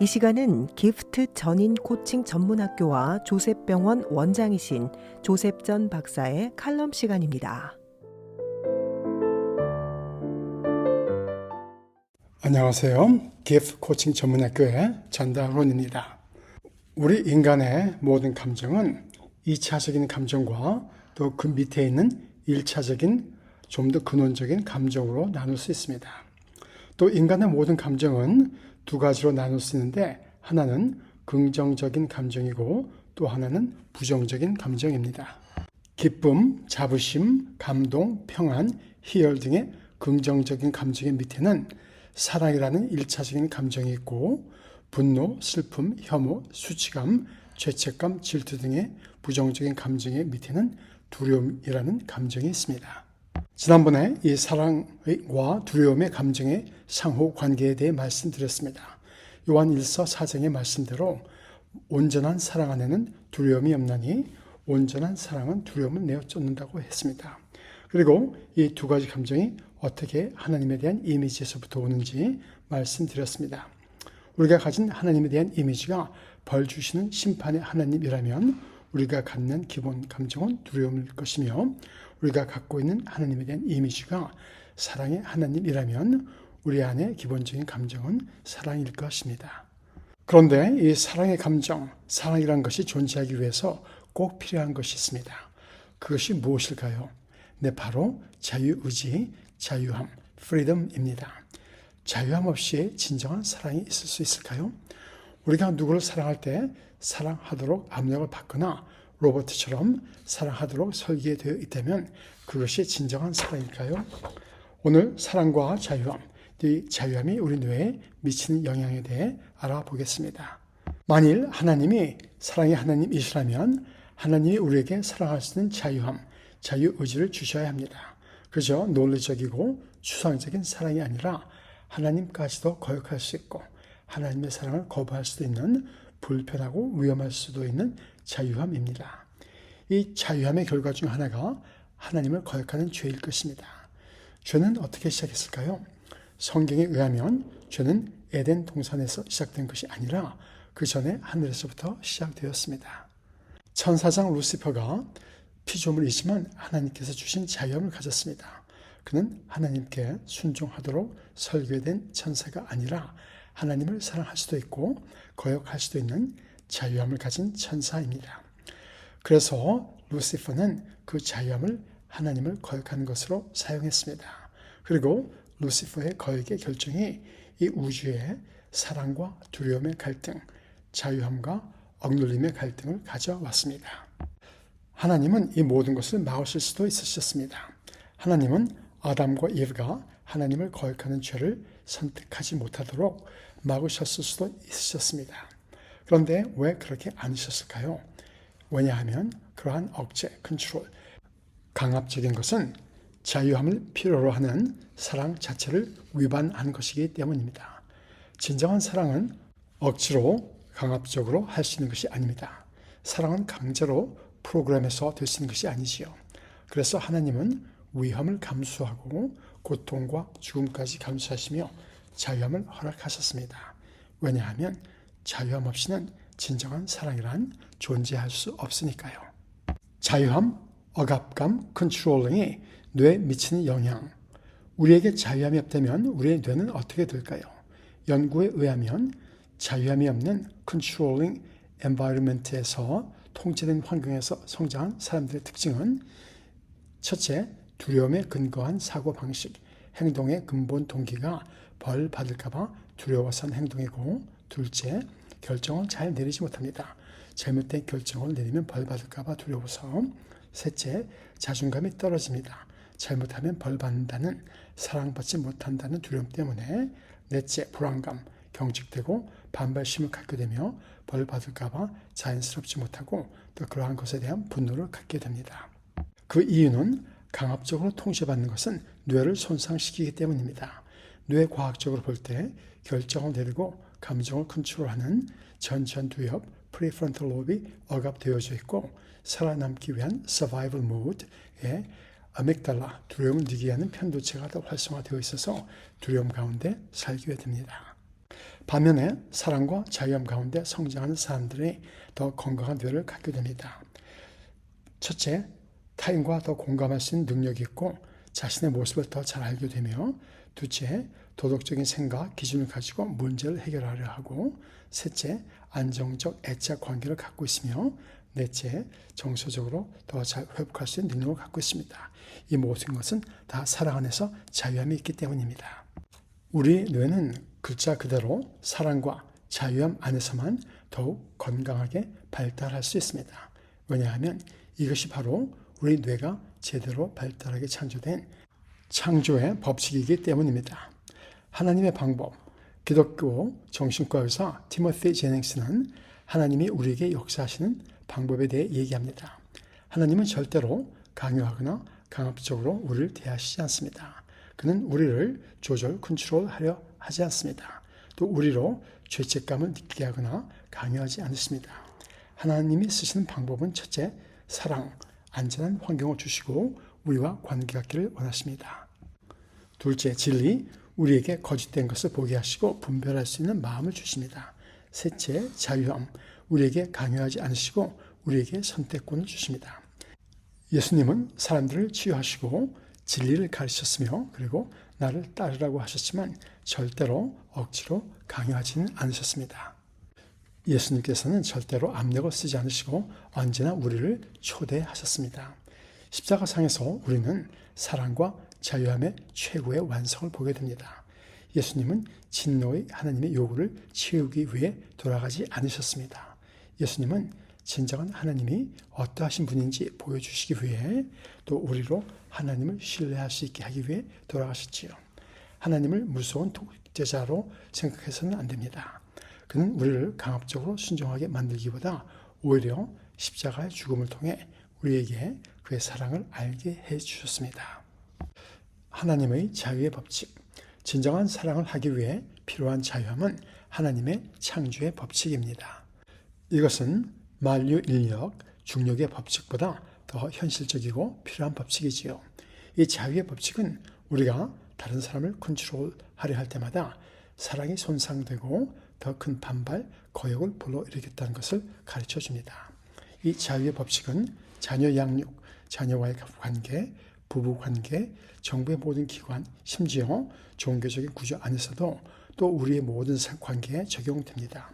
이 시간은 기프트 전인 코칭 전문학교와 조셉병원 원장이신 조셉전 박사의 칼럼 시간입니다. 안녕하세요. 기프트 코칭 전문학교의 전다론입니다. 우리 인간의 모든 감정은 2차적인 감정과 또 그 밑에 있는 1차적인 좀 더 근원적인 감정으로 나눌 수 있습니다. 또 인간의 모든 감정은 두 가지로 나눌 수 있는데 하나는 긍정적인 감정이고 또 하나는 부정적인 감정입니다. 기쁨, 자부심, 감동, 평안, 희열 등의 긍정적인 감정의 밑에는 사랑이라는 1차적인 감정이 있고 분노, 슬픔, 혐오, 수치감, 죄책감, 질투 등의 부정적인 감정의 밑에는 두려움이라는 감정이 있습니다. 지난번에 이 사랑과 두려움의 감정의 상호 관계에 대해 말씀드렸습니다. 요한 1서 4장의 말씀대로 온전한 사랑 안에는 두려움이 없나니 온전한 사랑은 두려움을 내어 쫓는다고 했습니다. 그리고 이 두 가지 감정이 어떻게 하나님에 대한 이미지에서부터 오는지 말씀드렸습니다. 우리가 가진 하나님에 대한 이미지가 벌 주시는 심판의 하나님이라면 우리가 갖는 기본 감정은 두려움일 것이며 우리가 갖고 있는 하나님에 대한 이미지가 사랑의 하나님이라면 우리 안에 기본적인 감정은 사랑일 것입니다. 그런데 이 사랑의 감정, 사랑이란 것이 존재하기 위해서 꼭 필요한 것이 있습니다. 그것이 무엇일까요? 네, 바로 자유의지, 자유함, freedom입니다. 자유함 없이 진정한 사랑이 있을 수 있을까요? 우리가 누구를 사랑할 때 사랑하도록 압력을 받거나 로봇처럼 사랑하도록 설계되어 있다면 그것이 진정한 사랑일까요? 오늘 사랑과 자유함, 이 자유함이 우리 뇌에 미치는 영향에 대해 알아보겠습니다. 만일 하나님이 사랑의 하나님이시라면 하나님이 우리에게 사랑할 수 있는 자유함, 자유의지를 주셔야 합니다. 그저 논리적이고 추상적인 사랑이 아니라 하나님까지도 거역할 수 있고 하나님의 사랑을 거부할 수도 있는 불편하고 위험할 수도 있는 자유함입니다. 이 자유함의 결과 중 하나가 하나님을 거역하는 죄일 것입니다. 죄는 어떻게 시작했을까요? 성경에 의하면 죄는 에덴 동산에서 시작된 것이 아니라 그 전에 하늘에서부터 시작되었습니다. 천사장 루시퍼가 피조물이지만 하나님께서 주신 자유함을 가졌습니다. 그는 하나님께 순종하도록 설계된 천사가 아니라 하나님을 사랑할 수도 있고 거역할 수도 있는 자유함을 가진 천사입니다. 그래서 루시퍼는 그 자유함을 하나님을 거역하는 것으로 사용했습니다. 그리고 루시퍼의 거역의 결정이 이 우주의 사랑과 두려움의 갈등, 자유함과 억눌림의 갈등을 가져왔습니다. 하나님은 이 모든 것을 막으실 수도 있으셨습니다. 하나님은 아담과 이브가 하나님을 거역하는 죄를 선택하지 못하도록 막으셨을 수도 있으셨습니다. 그런데 왜 그렇게 않으셨을까요? 왜냐하면 그러한 억제, 컨트롤, 강압적인 것은 자유함을 필요로 하는 사랑 자체를 위반한 것이기 때문입니다. 진정한 사랑은 억지로 강압적으로 할 수 있는 것이 아닙니다. 사랑은 강제로 프로그램에서 될 수 있는 것이 아니지요. 그래서 하나님은 위험을 감수하고 고통과 죽음까지 감수하시며 자유함을 허락하셨습니다. 왜냐하면 자유함 없이는 진정한 사랑이란 존재할 수 없으니까요. 자유함, 억압감, 컨트롤링이 뇌에 미치는 영향. 우리에게 자유함이 없다면 우리의 뇌는 어떻게 될까요? 연구에 의하면 자유함이 없는 컨트롤링 엔바이러먼트에서 통제된 환경에서 성장한 사람들의 특징은 첫째, 두려움에 근거한 사고방식, 행동의 근본 동기가 벌 받을까봐 두려워서 한 행동이고 둘째, 결정을 잘 내리지 못합니다. 잘못된 결정을 내리면 벌 받을까봐 두려워서 셋째, 자존감이 떨어집니다. 잘못하면 벌 받는다는 사랑받지 못한다는 두려움 때문에 넷째, 불안감, 경직되고 반발심을 갖게 되며 벌 받을까봐 자연스럽지 못하고 또 그러한 것에 대한 분노를 갖게 됩니다. 그 이유는 강압적으로 통제받는 것은 뇌를 손상시키기 때문입니다. 뇌과학적으로 볼 때 결정을 내리고 감정을 컨트롤하는 전두엽, 프리프론탈 로브이 억압되어져 있고 살아남기 위한 서바이벌 모드에 아믹달라, 두려움을 느끼게 하는 편도체가 더 활성화되어 있어서 두려움 가운데 살게 됩니다. 반면에 사랑과 자유함 가운데 성장하는 사람들이 더 건강한 뇌를 갖게 됩니다. 첫째, 타인과 더 공감할 수 있는 능력이 있고 자신의 모습을 더 잘 알게 되며, 둘째, 도덕적인 생각, 기준을 가지고 문제를 해결하려 하고, 셋째, 안정적 애착 관계를 갖고 있으며, 넷째, 정서적으로 더 잘 회복할 수 있는 능력을 갖고 있습니다. 이 모든 것은 다 사랑 안에서 자유함이 있기 때문입니다. 우리 뇌는 글자 그대로 사랑과 자유함 안에서만 더욱 건강하게 발달할 수 있습니다. 왜냐하면 이것이 바로 우리 뇌가 제대로 발달하게 창조된 창조의 법칙이기 때문입니다. 하나님의 방법, 기독교 정신과 의사 티모시 제닝스는 하나님이 우리에게 역사하시는 방법에 대해 얘기합니다. 하나님은 절대로 강요하거나 강압적으로 우리를 대하시지 않습니다. 그는 우리를 조절, 컨트롤하려 하지 않습니다. 또 우리로 죄책감을 느끼게 하거나 강요하지 않으십니다. 하나님이 쓰시는 방법은 첫째, 사랑, 안전한 환경을 주시고 우리와 관계 갖기를 원하십니다. 둘째, 진리, 우리에게 거짓된 것을 보게 하시고 분별할 수 있는 마음을 주십니다. 셋째, 자유함, 우리에게 강요하지 않으시고 우리에게 선택권을 주십니다. 예수님은 사람들을 치유하시고 진리를 가르치셨으며 그리고 나를 따르라고 하셨지만 절대로 억지로 강요하지는 않으셨습니다. 예수님께서는 절대로 압력을 쓰지 않으시고 언제나 우리를 초대하셨습니다. 십자가상에서 우리는 사랑과 자유함의 최고의 완성을 보게 됩니다. 예수님은 진노의 하나님의 요구를 채우기 위해 돌아가지 않으셨습니다. 예수님은 진정한 하나님이 어떠하신 분인지 보여주시기 위해 또 우리로 하나님을 신뢰할 수 있게 하기 위해 돌아가셨지요. 하나님을 무서운 독재자로 생각해서는 안 됩니다. 그는 우리를 강압적으로 순종하게 만들기보다 오히려 십자가의 죽음을 통해 우리에게 그의 사랑을 알게 해주셨습니다. 하나님의 자유의 법칙, 진정한 사랑을 하기 위해 필요한 자유함은 하나님의 창조의 법칙입니다. 이것은 만류 인력, 중력의 법칙보다 더 현실적이고 필요한 법칙이지요. 이 자유의 법칙은 우리가 다른 사람을 컨트롤하려 할 때마다 사랑이 손상되고 더 큰 반발, 거역을 불러일으켰다는 것을 가르쳐 줍니다. 이 자유의 법칙은 자녀 양육, 자녀와의 관계, 부부 관계, 정부의 모든 기관, 심지어 종교적인 구조 안에서도 또 우리의 모든 관계에 적용됩니다.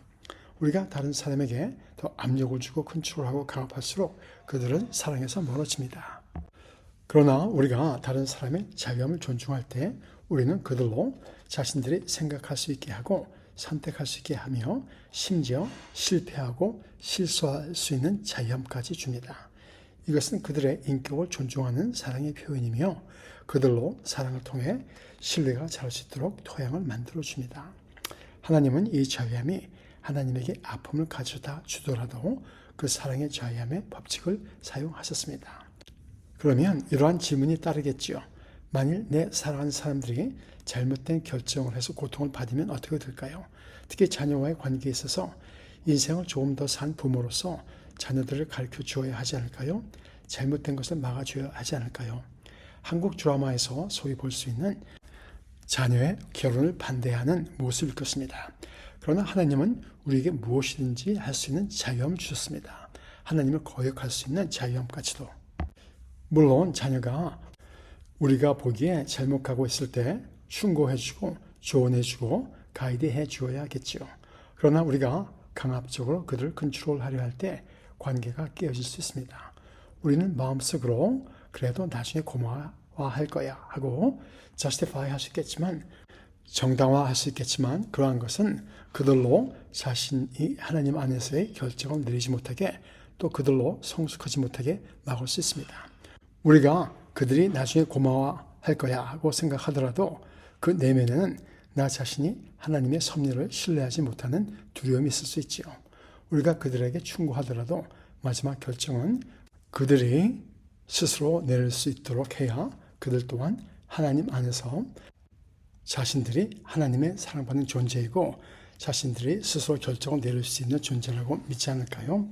우리가 다른 사람에게 더 압력을 주고 컨트롤하고 강압할수록 그들은 사랑에서 멀어집니다. 그러나 우리가 다른 사람의 자유함을 존중할 때 우리는 그들로 자신들이 생각할 수 있게 하고 선택할 수 있게 하며 심지어 실패하고 실수할 수 있는 자유함까지 줍니다. 이것은 그들의 인격을 존중하는 사랑의 표현이며 그들로 사랑을 통해 신뢰가 자랄 수 있도록 토양을 만들어 줍니다. 하나님은 이 자유함이 하나님에게 아픔을 가져다 주더라도 그 사랑의 자유함의 법칙을 사용하셨습니다. 그러면 이러한 질문이 따르겠지요. 만일 내 사랑하는 사람들이 잘못된 결정을 해서 고통을 받으면 어떻게 될까요? 특히 자녀와의 관계에 있어서 인생을 조금 더 산 부모로서 자녀들을 가르쳐 주어야 하지 않을까요? 잘못된 것을 막아줘야 하지 않을까요? 한국 드라마에서 소위 볼 수 있는 자녀의 결혼을 반대하는 모습일 것입니다. 그러나 하나님은 우리에게 무엇이든지 할 수 있는 자유함을 주셨습니다. 하나님을 거역할 수 있는 자유함까지도. 물론 자녀가 우리가 보기에 잘못 가고 있을 때 충고해주고 조언해주고 가이드해 주어야겠죠. 그러나 우리가 강압적으로 그들을 컨트롤하려 할 때 관계가 깨어질 수 있습니다. 우리는 마음속으로 그래도 나중에 고마워할 거야 하고 justify 할 수 있겠지만 정당화할 수 있겠지만 그러한 것은 그들로 자신이 하나님 안에서의 결정을 내리지 못하게 또 그들로 성숙하지 못하게 막을 수 있습니다. 우리가 그들이 나중에 고마워할 거야 하고 생각하더라도 그 내면에는 나 자신이 하나님의 섭리를 신뢰하지 못하는 두려움이 있을 수 있지요. 우리가 그들에게 충고하더라도 마지막 결정은 그들이 스스로 내릴 수 있도록 해야 그들 또한 하나님 안에서 자신들이 하나님의 사랑받는 존재이고 자신들이 스스로 결정을 내릴 수 있는 존재라고 믿지 않을까요?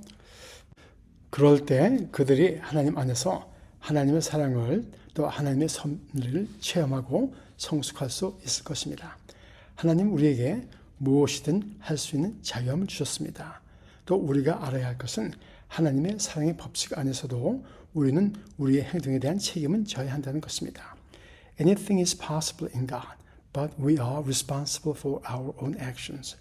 그럴 때 그들이 하나님 안에서 하나님의 사랑을 또 하나님의 섭리를 체험하고 성숙할 수 있을 것입니다. 하나님 우리에게 무엇이든 할 수 있는 자유함을 주셨습니다. 또 우리가 알아야 할 것은 하나님의 사랑의 법칙 안에서도 우리는 우리의 행동에 대한 책임은 져야 한다는 것입니다. Anything is possible in God, but we are responsible for our own actions.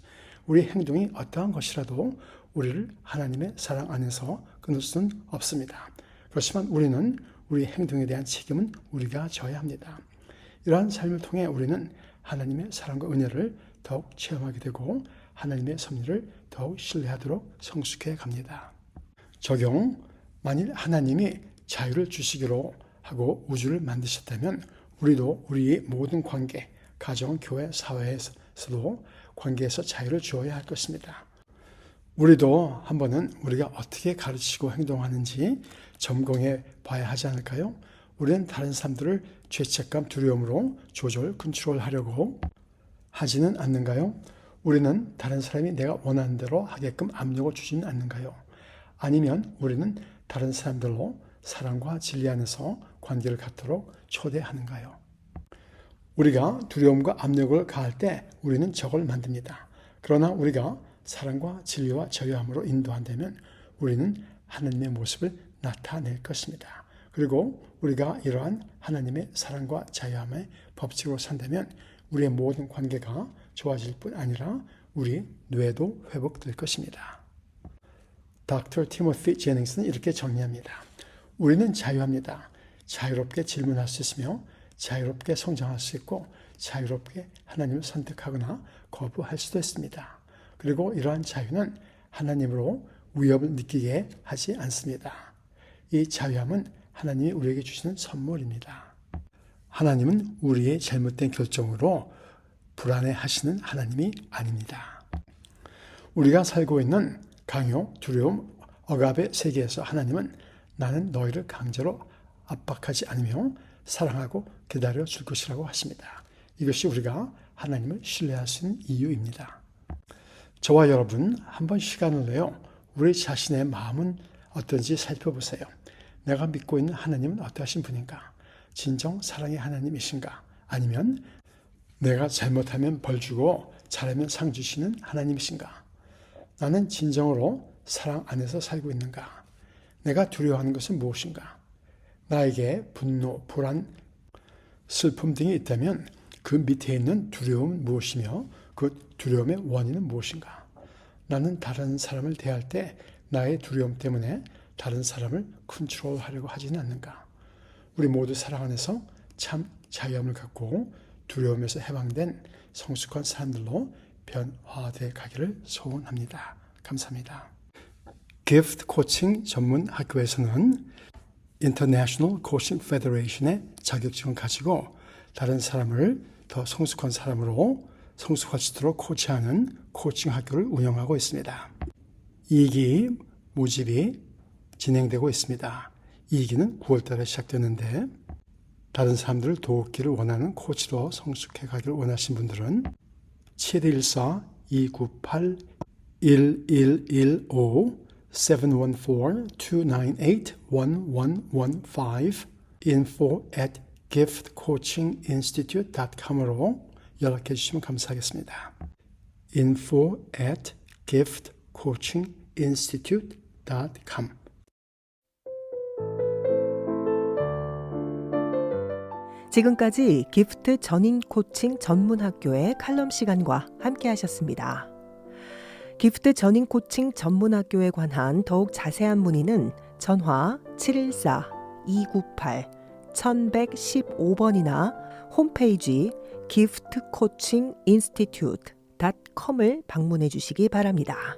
우리의 행동이 어떠한 것이라도 우리를 하나님의 사랑 안에서 끊을 수는 없습니다. 그렇지만 우리는 우리의 행동에 대한 책임은 우리가 져야 합니다. 이러한 삶을 통해 우리는 하나님의 사랑과 은혜를 더욱 체험하게 되고 하나님의 섭리를 더욱 신뢰하도록 성숙해 갑니다. 적용, 만일 하나님이 자유를 주시기로 하고 우주를 만드셨다면 우리도 우리의 모든 관계, 가정, 교회, 사회에서도 관계에서 자유를 주어야 할 것입니다. 우리도 한 번은 우리가 어떻게 가르치고 행동하는지 점검해 봐야 하지 않을까요? 우리는 다른 사람들을 죄책감, 두려움으로 조절, 컨트롤하려고 하지는 않는가요? 우리는 다른 사람이 내가 원하는 대로 하게끔 압력을 주지는 않는가요? 아니면 우리는 다른 사람들로 사랑과 진리 안에서 관계를 갖도록 초대하는가요? 우리가 두려움과 압력을 가할 때 우리는 적을 만듭니다. 그러나 우리가 사랑과 진리와 자유함으로 인도한다면 우리는 하나님의 모습을 나타낼 것입니다. 그리고 우리가 이러한 하나님의 사랑과 자유함의 법칙으로 산다면 우리의 모든 관계가 좋아질 뿐 아니라 우리 뇌도 회복될 것입니다. Dr. Timothy Jennings은 이렇게 정리합니다. 우리는 자유합니다. 자유롭게 질문할 수 있으며 자유롭게 성장할 수 있고 자유롭게 하나님을 선택하거나 거부할 수도 있습니다. 그리고 이러한 자유는 하나님으로 위협을 느끼게 하지 않습니다. 이 자유함은 하나님이 우리에게 주시는 선물입니다. 하나님은 우리의 잘못된 결정으로 불안해하시는 하나님이 아닙니다. 우리가 살고 있는 강요, 두려움, 억압의 세계에서 하나님은 나는 너희를 강제로 압박하지 않으며 사랑하고 기다려 줄 것이라고 하십니다. 이것이 우리가 하나님을 신뢰할 수 있는 이유입니다. 저와 여러분 한번 시간을 내어 우리 자신의 마음은 어떤지 살펴보세요. 내가 믿고 있는 하나님은 어떠하신 분인가? 진정 사랑의 하나님이신가? 아니면 내가 잘못하면 벌 주고 잘하면 상 주시는 하나님이신가? 나는 진정으로 사랑 안에서 살고 있는가? 내가 두려워하는 것은 무엇인가? 나에게 분노, 불안, 슬픔 등이 있다면 그 밑에 있는 두려움은 무엇이며 그 두려움의 원인은 무엇인가? 나는 다른 사람을 대할 때 나의 두려움 때문에 다른 사람을 컨트롤하려고 하지는 않는가? 우리 모두 사랑 안에서 참 자유함을 갖고 두려움에서 해방된 성숙한 사람들로 변화되어 가기를 소원합니다. 감사합니다. 기프트 코칭 전문 학교에서는 International Coaching Federation의 자격증을 가지고 다른 사람을 더 성숙한 사람으로 성숙할 수 있도록 코치하는 코칭 학교를 운영하고 있습니다. 2기 모집이 진행되고 있습니다. 2기는 9월 달에 시작되는데 다른 사람들을 돕기를 원하는 코치로 성숙해 가기를 원하신 분들은 714-298-1115 714-298-1115 info@giftcoachinginstitute.com으로 연락해 주시면 감사하겠습니다. info@giftcoachinginstitute.com 지금까지 기프트 전인 코칭 전문 학교의 칼럼 시간과 함께 하셨습니다. 기프트 전인 코칭 전문 학교에 관한 더욱 자세한 문의는 전화 714-298-1115번이나 홈페이지 giftcoachinginstitute.com을 방문해 주시기 바랍니다.